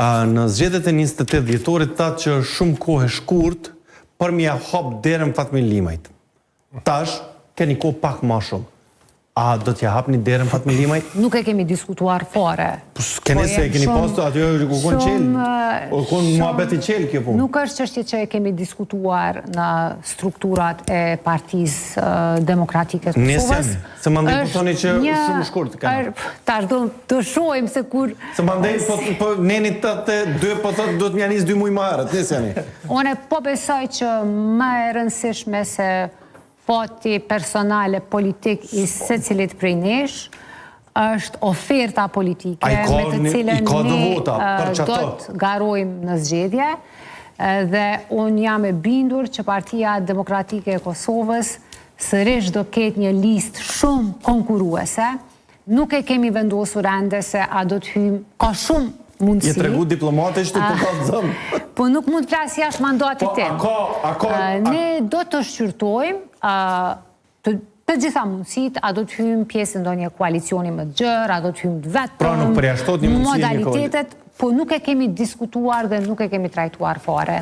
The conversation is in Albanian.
Në zgjedhjet e 28 dhjetorit thatë që shumë kohë e shkurt për mja hap derën Fatmir Limajt. Tash, keni kohë pak ma shumë. A do t'ja hapni derën Fatmir Limajt? Nuk e kemi diskutuar fare. Keni se keni postu aty u kon qelë? U kon muhabet i qelë kjo punë? Nuk është çështje që e kemi diskutuar në strukturat e Partisë Demokratike të Kosovës. Se mandej po thoni që shumë shkurt kanë. Tash do shohim se kur... Se mandej po neni 82 po thotë do t'mja nis 2 muaj më herët, nesjani. Unë po besoj që më e rëndësishme se fati personale politik i secilit prej nesh është oferta politike me të cilën ne do të garojmë në zgjedhje dhe unë jam e bindur që Partia Demokratike e Kosovës sërish do ketë një listë shumë konkuruese. Nuk e kemi vendosur ende se a do të hyjmë, ka shumë mundësi. Je tregu diplomate që të ka zëmë. Po nuk mund të flasë jashtë mandatit tim. Ne do të shqyrtojmë të gjitha mundësit, a do të hyjmë pjesë ndonjë koalicioni më të gjerë, a do të hyjmë vetëm. Pra nuk përjashtot një mundësi. Modalitetet, po nuk e kemi diskutuar dhe nuk e kemi trajtuar fare.